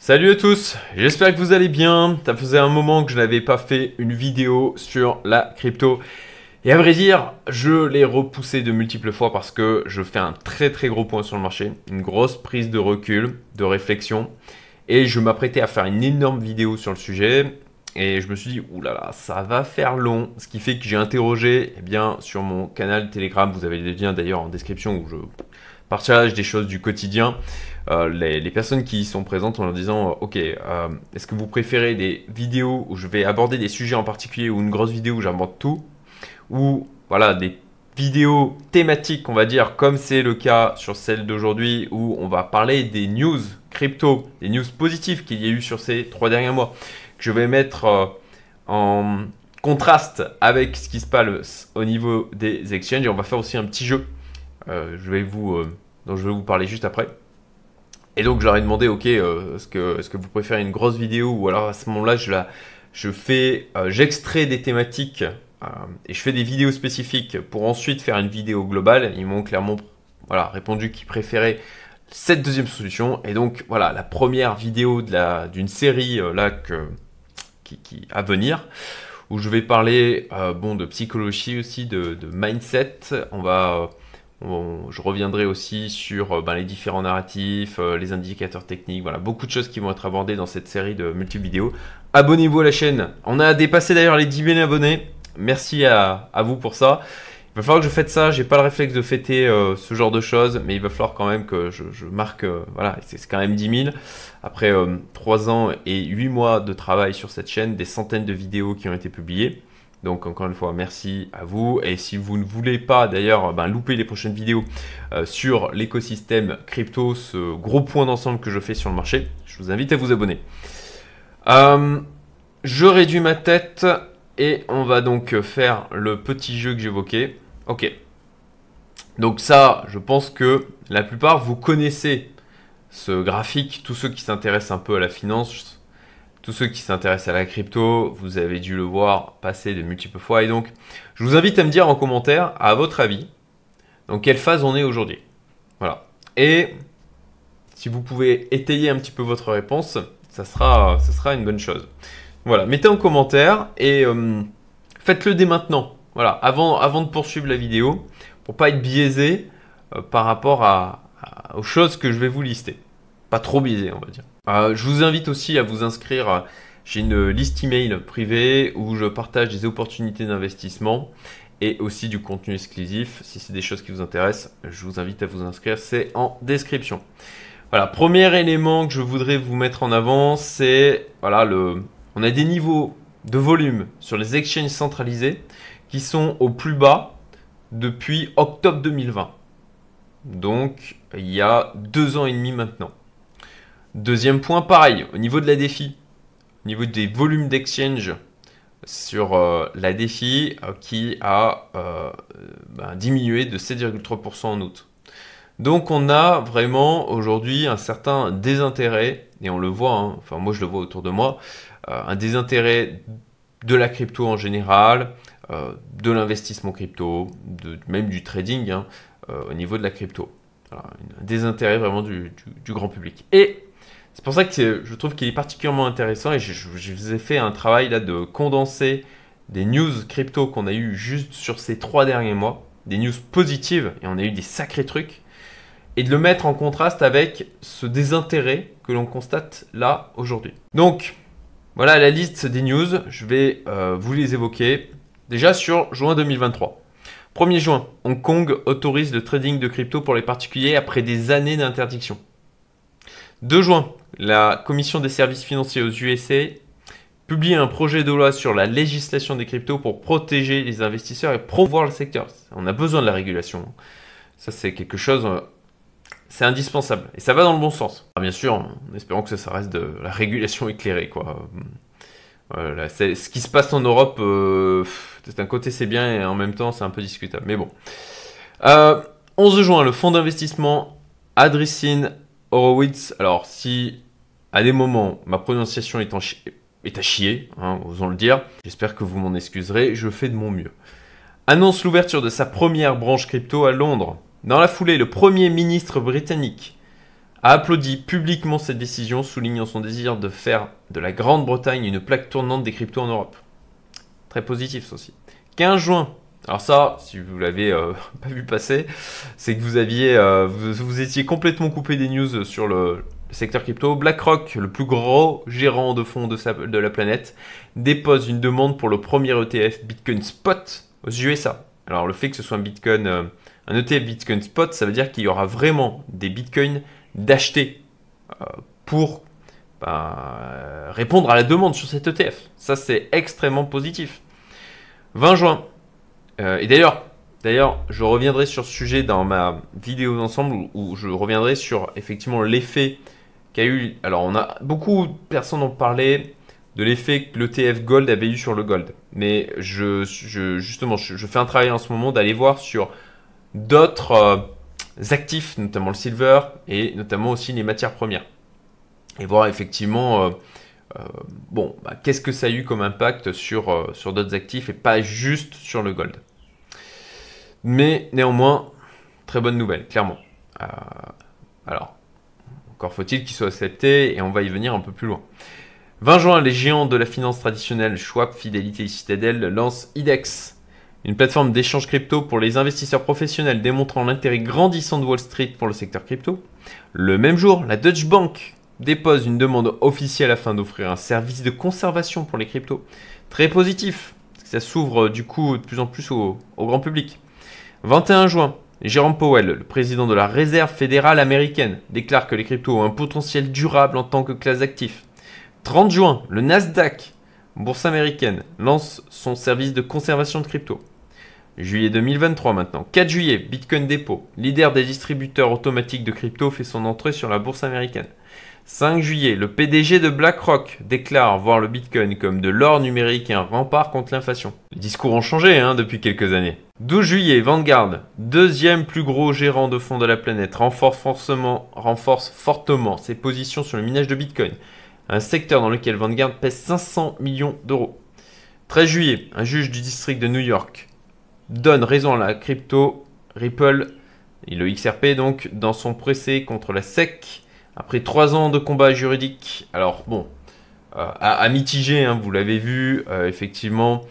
Salut à tous, j'espère que vous allez bien. Ça faisait un moment que je n'avais pas fait une vidéo sur la crypto. Et à vrai dire, je l'ai repoussé de multiples fois parce que je fais un très gros point sur le marché, une grosse prise de recul, de réflexion. Et je m'apprêtais à faire une énorme vidéo sur le sujet. Et je me suis dit, oulala, ça va faire long. Ce qui fait que j'ai interrogé sur mon canal Telegram. Vous avez les liens d'ailleurs en description où je partage des choses du quotidien. Les personnes qui y sont présentes en leur disant ok, est-ce que vous préférez des vidéos où je vais aborder des sujets en particulier ou une grosse vidéo où j'aborde tout, ou voilà des vidéos thématiques, on va dire, comme c'est le cas sur celle d'aujourd'hui où on va parler des news crypto, des news positives qu'il y a eu sur ces 3 derniers mois, que je vais mettre en contraste avec ce qui se passe au niveau des exchanges. Et on va faire aussi un petit jeu dont je vais vous parler juste après. Et donc, je leur ai demandé, ok, est-ce que vous préférez une grosse vidéo, ou alors à ce moment-là, j'extrais des thématiques et je fais des vidéos spécifiques pour ensuite faire une vidéo globale. Ils m'ont clairement répondu qu'ils préféraient cette deuxième solution. Et donc, voilà, la première vidéo d'une série qui à venir, où je vais parler de psychologie aussi, de mindset. Je reviendrai aussi sur les différents narratifs, les indicateurs techniques, voilà, beaucoup de choses qui vont être abordées dans cette série de multiples vidéos. Abonnez-vous à la chaîne. On a dépassé d'ailleurs les 10 000 abonnés. Merci à vous pour ça. Il va falloir que je fête ça. J'ai pas le réflexe de fêter ce genre de choses, mais il va falloir quand même que je marque. Voilà, c'est quand même 10 000. Après 3 ans et 8 mois de travail sur cette chaîne, des centaines de vidéos qui ont été publiées. Donc encore une fois, merci à vous. Et si vous ne voulez pas d'ailleurs louper les prochaines vidéos sur l'écosystème crypto, ce gros point d'ensemble que je fais sur le marché, je vous invite à vous abonner. Je réduis ma tête et on va donc faire le petit jeu que j'évoquais. Ok. Donc ça, je pense que la plupart, vous connaissez ce graphique. Tous ceux qui s'intéressent un peu à la finance, tous ceux qui s'intéressent à la crypto, vous avez dû le voir passer de multiples fois. Et donc, je vous invite à me dire en commentaire, à votre avis, dans quelle phase on est aujourd'hui. Voilà. Et si vous pouvez étayer un petit peu votre réponse, ça sera une bonne chose. Voilà. Mettez en commentaire et faites-le dès maintenant. Voilà. Avant de poursuivre la vidéo, pour pas être biaisé par rapport aux choses que je vais vous lister. Pas trop biaisé, on va dire. Je vous invite aussi à vous inscrire. J'ai une liste email privée où je partage des opportunités d'investissement et aussi du contenu exclusif. Si c'est des choses qui vous intéressent, je vous invite à vous inscrire. C'est en description. Voilà, premier élément que je voudrais vous mettre en avant, c'est on a des niveaux de volume sur les exchanges centralisés qui sont au plus bas depuis octobre 2020. Donc, il y a 2 ans et demi maintenant. Deuxième point, pareil, au niveau de la DeFi, au niveau des volumes d'exchange sur la DeFi qui a diminué de 7,3% en août. Donc on a vraiment aujourd'hui un certain désintérêt, et on le voit, enfin moi je le vois autour de moi, un désintérêt de la crypto en général, de l'investissement crypto, même du trading au niveau de la crypto. Voilà, un désintérêt vraiment du grand public. Et c'est pour ça que je trouve qu'il est particulièrement intéressant et je vous ai fait un travail là de condenser des news crypto qu'on a eu juste sur ces 3 derniers mois, des news positives, et on a eu des sacrés trucs, et de le mettre en contraste avec ce désintérêt que l'on constate là aujourd'hui. Donc, voilà la liste des news, je vais vous les évoquer. Déjà sur juin 2023. 1er juin, Hong Kong autorise le trading de crypto pour les particuliers après des années d'interdiction. 2 juin, la Commission des services financiers aux USA publie un projet de loi sur la législation des cryptos pour protéger les investisseurs et promouvoir le secteur. On a besoin de la régulation. Ça, c'est quelque chose, c'est indispensable. Et ça va dans le bon sens. Alors, bien sûr, en espérant que ça reste de la régulation éclairée, quoi. Voilà, ce qui se passe en Europe, d'un côté c'est bien et en même temps c'est un peu discutable. Mais bon. 11 juin, le fonds d'investissement Andreessen Horowitz. Alors si à des moments ma prononciation est à chier, osons le dire, j'espère que vous m'en excuserez, je fais de mon mieux. Annonce l'ouverture de sa première branche crypto à Londres. Dans la foulée, le Premier ministre britannique a applaudi publiquement cette décision, soulignant son désir de faire de la Grande-Bretagne une plaque tournante des cryptos en Europe. Très positif ça aussi. 15 juin. Alors ça, si vous l'avez pas vu passer, c'est que vous étiez complètement coupé des news sur le secteur crypto. BlackRock, le plus gros gérant de fonds de la planète, dépose une demande pour le premier ETF Bitcoin Spot aux USA. Alors le fait que ce soit un ETF Bitcoin Spot, ça veut dire qu'il y aura vraiment des Bitcoins d'acheter pour répondre à la demande sur cet ETF. Ça, c'est extrêmement positif. 20 juin. Et d'ailleurs, je reviendrai sur ce sujet dans ma vidéo d'ensemble où je reviendrai sur effectivement l'effet qu'a eu. Alors, beaucoup de personnes ont parlé de l'effet que l'ETF Gold avait eu sur le Gold. Mais justement, je fais un travail en ce moment d'aller voir sur d'autres actifs, notamment le silver et notamment aussi les matières premières. Et voir effectivement, qu'est-ce que ça a eu comme impact sur d'autres actifs et pas juste sur le gold. Mais néanmoins, très bonne nouvelle, clairement. Alors, encore faut-il qu'il soit accepté et on va y venir un peu plus loin. 20 juin, les géants de la finance traditionnelle, Schwab, Fidelity et Citadel, lancent IDEX, une plateforme d'échange crypto pour les investisseurs professionnels démontrant l'intérêt grandissant de Wall Street pour le secteur crypto. Le même jour, la Deutsche Bank dépose une demande officielle afin d'offrir un service de conservation pour les cryptos. Très positif, parce que ça s'ouvre du coup de plus en plus au grand public. 21 juin, Jérôme Powell, le président de la Réserve fédérale américaine, déclare que les cryptos ont un potentiel durable en tant que classe d'actifs. 30 juin, le Nasdaq, bourse américaine, lance son service de conservation de crypto. Juillet 2023 maintenant. 4 juillet, Bitcoin Depot, leader des distributeurs automatiques de crypto, fait son entrée sur la bourse américaine. 5 juillet, le PDG de BlackRock déclare voir le Bitcoin comme de l'or numérique et un rempart contre l'inflation. Les discours ont changé depuis quelques années. 12 juillet, Vanguard, deuxième plus gros gérant de fonds de la planète, renforce fortement ses positions sur le minage de Bitcoin, un secteur dans lequel Vanguard pèse 500 millions d'euros. 13 juillet, un juge du district de New York donne raison à la crypto Ripple, et le XRP donc, dans son procès contre la SEC. Après 3 ans de combat juridique, alors bon, à mitiger, vous l'avez vu, effectivement,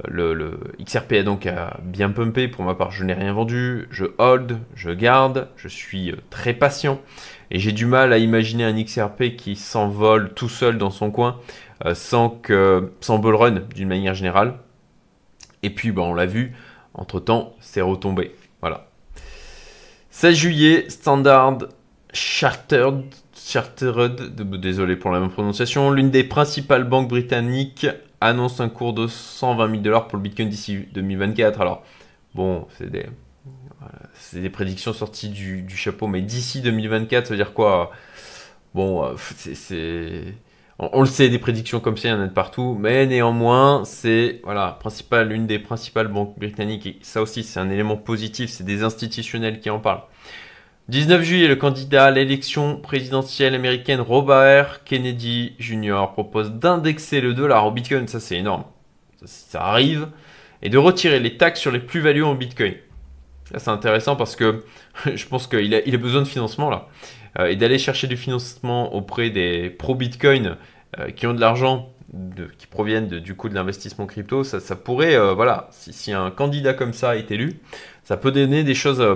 le XRP a donc bien pumpé. Pour ma part, je n'ai rien vendu, je hold, je garde, je suis très patient. Et j'ai du mal à imaginer un XRP qui s'envole tout seul dans son coin, sans bull run d'une manière générale. Et puis, on l'a vu, entre-temps, c'est retombé. Voilà. 16 juillet, Standard Chartered, désolé pour la même prononciation, l'une des principales banques britanniques annonce un cours de 120 000 $ pour le Bitcoin d'ici 2024. Alors, bon, c'est des prédictions sorties du chapeau, mais d'ici 2024, ça veut dire quoi? Bon, on le sait, des prédictions comme ça, il y en a de partout, mais néanmoins, c'est l'une des principales banques britanniques, et ça aussi, c'est un élément positif, c'est des institutionnels qui en parlent. 19 juillet, le candidat à l'élection présidentielle américaine Robert Kennedy Jr. propose d'indexer le dollar au Bitcoin, ça c'est énorme, ça arrive, et de retirer les taxes sur les plus-values en Bitcoin. Là c'est intéressant parce que je pense qu'il a besoin de financement là, et d'aller chercher du financement auprès des pro-Bitcoin qui ont de l'argent, qui proviennent du coup de l'investissement crypto, ça pourrait, si un candidat comme ça est élu, ça peut donner des choses,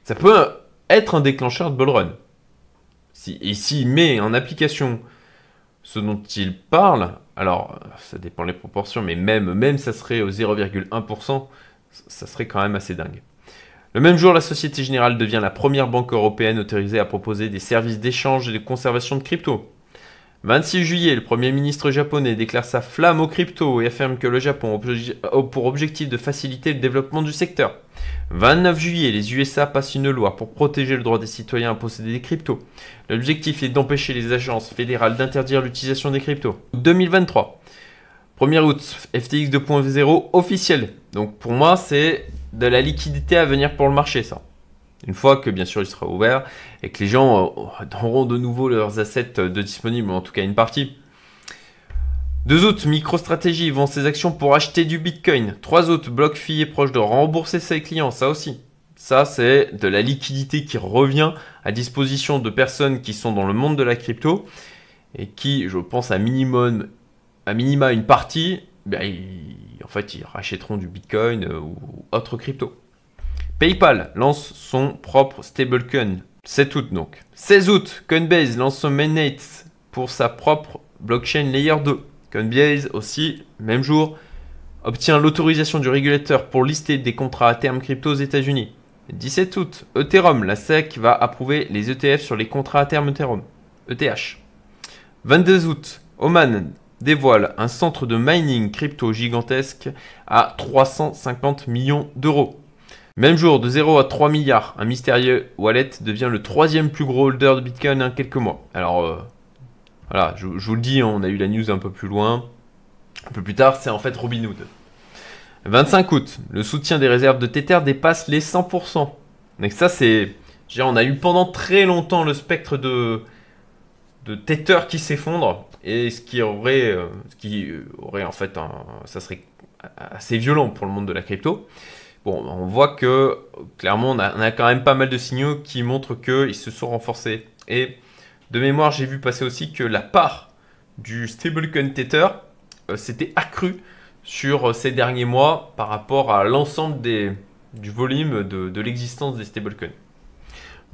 ça peut être un déclencheur de bull run. S'il met en application ce dont il parle, alors ça dépend des proportions, mais même ça serait au 0,1%, ça serait quand même assez dingue. Le même jour, la Société Générale devient la première banque européenne autorisée à proposer des services d'échange et de conservation de crypto. 26 juillet, le Premier ministre japonais déclare sa flamme aux cryptos et affirme que le Japon a pour objectif de faciliter le développement du secteur. 29 juillet, les USA passent une loi pour protéger le droit des citoyens à posséder des cryptos. L'objectif est d'empêcher les agences fédérales d'interdire l'utilisation des cryptos. 2023, 1er août, FTX 2.0 officiel. Donc pour moi, c'est de la liquidité à venir pour le marché, ça. Une fois que, bien sûr, il sera ouvert et que les gens auront de nouveau leurs assets de disponibles, en tout cas une partie. 2 août, MicroStrategy vend ses actions pour acheter du Bitcoin. 3 août, BlockFi est proche de rembourser ses clients, ça aussi. Ça, c'est de la liquidité qui revient à disposition de personnes qui sont dans le monde de la crypto et qui, je pense, à minima une partie, en fait, ils rachèteront du Bitcoin ou autre crypto. PayPal lance son propre stablecoin. 7 août donc. 16 août, Coinbase lance son mainnet pour sa propre blockchain Layer 2. Coinbase aussi, même jour, obtient l'autorisation du régulateur pour lister des contrats à terme crypto aux États-Unis. 17 août, Ethereum, la SEC va approuver les ETF sur les contrats à terme Ethereum, ETH. 22 août, Oman dévoile un centre de mining crypto gigantesque à 350 millions d'euros. Même jour, de 0 à 3 milliards, un mystérieux wallet devient le 3e plus gros holder de Bitcoin en quelques mois. Alors, voilà, je vous le dis, on a eu la news un peu plus loin. Un peu plus tard, c'est en fait Robinhood. 25 août, le soutien des réserves de Tether dépasse les 100%. Donc ça, on a eu pendant très longtemps le spectre de Tether qui s'effondre. Et ce qui aurait en fait, ça serait assez violent pour le monde de la crypto. Bon, on voit que clairement, on a quand même pas mal de signaux qui montrent qu'ils se sont renforcés. Et de mémoire, j'ai vu passer aussi que la part du stablecoin Tether s'était accrue sur ces derniers mois par rapport à l'ensemble du volume de l'existence des stablecoins.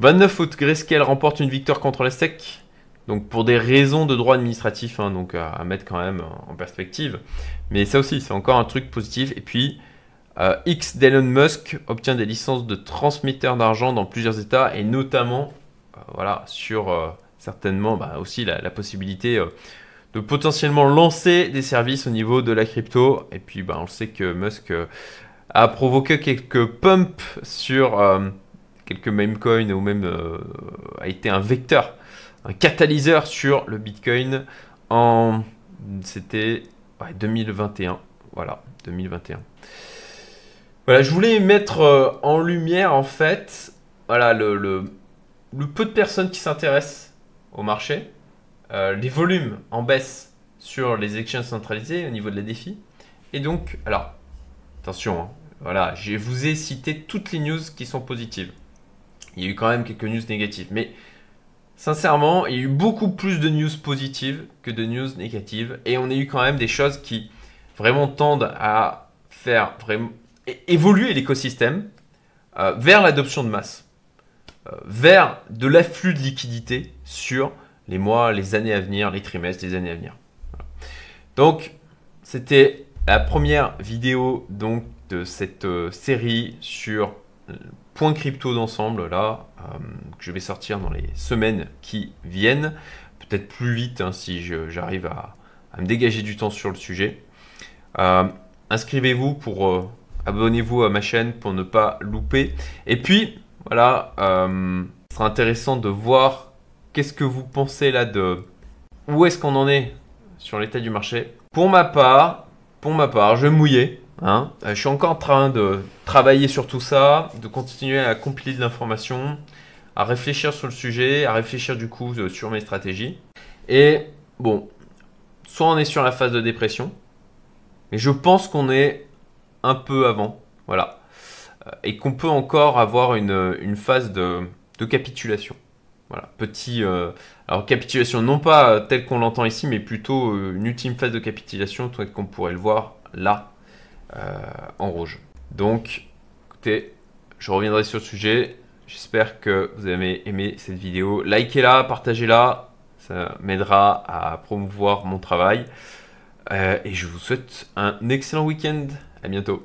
29 août, Grayscale remporte une victoire contre la SEC. Donc pour des raisons de droit administratif, donc à mettre quand même en perspective. Mais ça aussi, c'est encore un truc positif. Et puis, X d'Elon Musk obtient des licences de transmetteurs d'argent dans plusieurs États et notamment sur certainement aussi la possibilité de potentiellement lancer des services au niveau de la crypto. Et puis on sait que Musk a provoqué quelques pumps sur quelques meme coins ou même a été un vecteur, un catalyseur sur le Bitcoin c'était 2021. Voilà, 2021. Voilà, je voulais mettre en lumière en fait le peu de personnes qui s'intéressent au marché, les volumes en baisse sur les exchanges centralisés au niveau de la DeFi. Et donc, alors, attention, je vous ai cité toutes les news qui sont positives. Il y a eu quand même quelques news négatives, mais sincèrement, il y a eu beaucoup plus de news positives que de news négatives. Et on a eu quand même des choses qui vraiment tendent à faire vraiment évoluer l'écosystème vers l'adoption de masse, vers de l'afflux de liquidités sur les mois, les années à venir, les trimestres, les années à venir. Voilà. Donc, c'était la première vidéo donc, de cette série sur Point Crypto d'ensemble, que je vais sortir dans les semaines qui viennent. Peut-être plus vite si j'arrive à me dégager du temps sur le sujet. Inscrivez-vous abonnez-vous à ma chaîne pour ne pas louper. Et puis, ce sera intéressant de voir qu'est-ce que vous pensez où est-ce qu'on en est sur l'état du marché. Pour ma part, je vais me mouiller. Je suis encore en train de travailler sur tout ça, de continuer à compiler de l'information, à réfléchir sur le sujet, à réfléchir du coup sur mes stratégies. Et bon, soit on est sur la phase de dépression, mais je pense qu'on est un peu avant, et qu'on peut encore avoir une phase de capitulation. Voilà, alors capitulation non pas telle qu'on l'entend ici, mais plutôt une ultime phase de capitulation, tel qu'on pourrait le voir là, en rouge. Donc, écoutez, je reviendrai sur le sujet. J'espère que vous avez aimé cette vidéo. Likez-la, partagez-la, ça m'aidera à promouvoir mon travail. Et je vous souhaite un excellent week-end. À bientôt.